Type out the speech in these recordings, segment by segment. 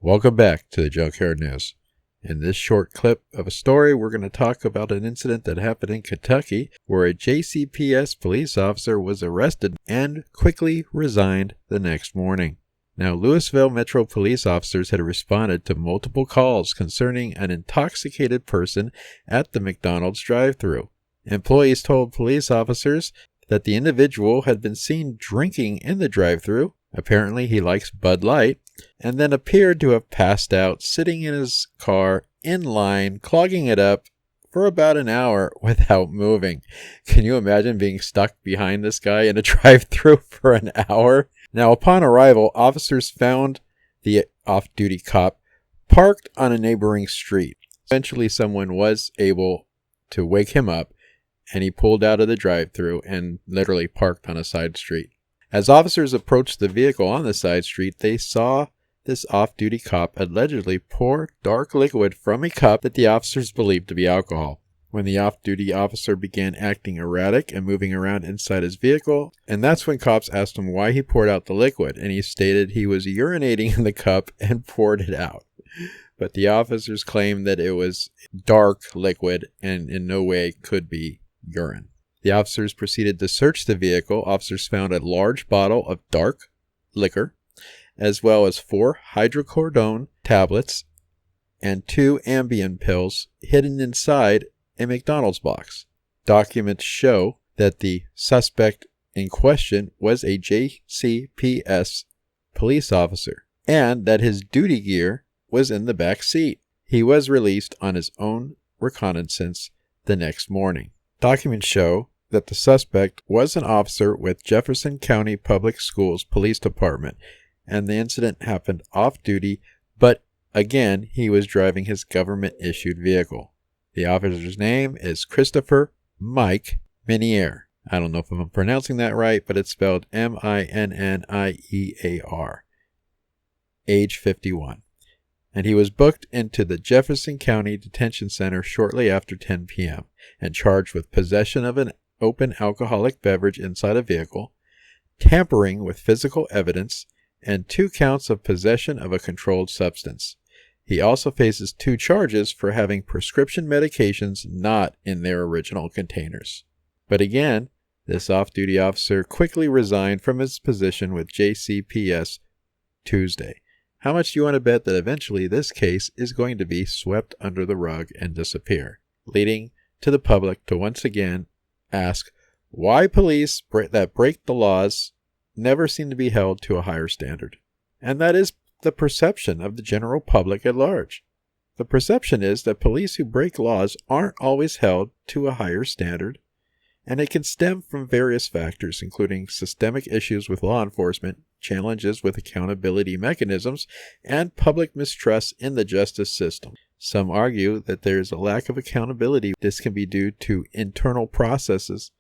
Welcome back to the Junkyard News. In this short clip of a story, we're going to talk about an incident that happened in Kentucky where a JCPS police officer was arrested and quickly resigned the next morning. Now, Louisville Metro police officers had responded to multiple calls concerning an intoxicated person at the McDonald's drive-thru. Employees told police officers that the individual had been seen drinking in the drive-thru. Apparently, he likes Bud Light, and then appeared to have passed out sitting in his car in line, clogging it up for about an hour without moving. Can you imagine being stuck behind this guy in a drive-thru for an hour? Now, upon arrival, officers found the off-duty cop parked on a neighboring street. Eventually, someone was able to wake him up, and he pulled out of the drive-thru and literally parked on a side street. As officers approached the vehicle on the side street, they saw this off-duty cop allegedly pour dark liquid from a cup that the officers believed to be alcohol. When the off-duty officer began acting erratic and moving around inside his vehicle, and that's when cops asked him why he poured out the liquid, and he stated he was urinating in the cup and poured it out. But the officers claimed that it was dark liquid and in no way could be urine. The officers proceeded to search the vehicle. Officers found a large bottle of dark liquor, as well as 4 hydrocodone tablets and 2 Ambien pills hidden inside a McDonald's box. Documents show that the suspect in question was a JCPS police officer and that his duty gear was in the back seat. He was released on his own recognizance the next morning. Documents show that the suspect was an officer with Jefferson County Public Schools Police Department, and the incident happened off-duty, but again, he was driving his government-issued vehicle. The officer's name is Christopher Mike Minniear. I don't know if I'm pronouncing that right, but it's spelled Minniear. Age 51. And he was booked into the Jefferson County Detention Center shortly after 10 p.m. and charged with possession of an open alcoholic beverage inside a vehicle, tampering with physical evidence, and 2 counts of possession of a controlled substance. He also faces 2 charges for having prescription medications not in their original containers. But again, this off-duty officer quickly resigned from his position with JCPS Tuesday. How much do you want to bet that eventually this case is going to be swept under the rug and disappear, leading to the public to once again ask why police that break the laws never seem to be held to a higher standard? And that is the perception of the general public at large. The perception is that police who break laws aren't always held to a higher standard, and it can stem from various factors, including systemic issues with law enforcement, challenges with accountability mechanisms, and public mistrust in the justice system. Some argue that there is a lack of accountability. This can be due to internal processes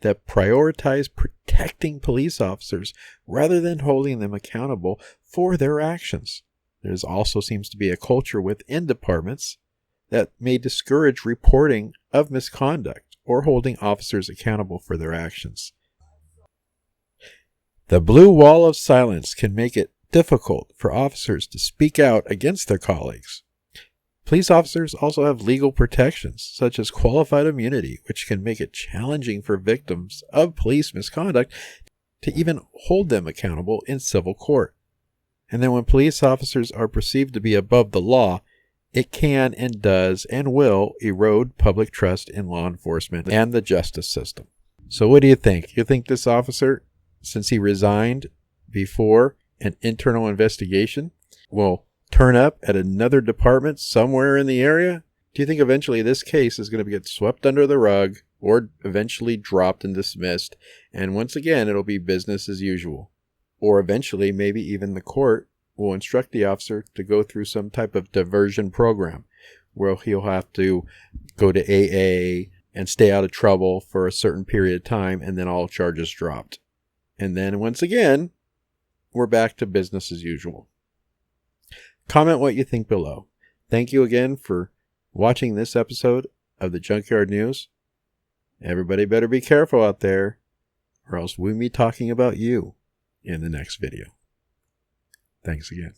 that prioritize protecting police officers rather than holding them accountable for their actions. There also seems to be a culture within departments that may discourage reporting of misconduct or holding officers accountable for their actions. The blue wall of silence can make it difficult for officers to speak out against their colleagues. Police officers also have legal protections, such as qualified immunity, which can make it challenging for victims of police misconduct to even hold them accountable in civil court. And then when police officers are perceived to be above the law, it can and does and will erode public trust in law enforcement and the justice system. So what do you think? You think this officer, since he resigned before an internal investigation, will turn up at another department somewhere in the area? Do you think eventually this case is going to get swept under the rug or eventually dropped and dismissed, and once again it'll be business as usual? Or eventually maybe even the court will instruct the officer to go through some type of diversion program where he'll have to go to AA and stay out of trouble for a certain period of time, and then all charges dropped. And then once again, we're back to business as usual. Comment what you think below. Thank you again for watching this episode of the Junkyard News. Everybody better be careful out there, or else we'll be talking about you in the next video. Thanks again.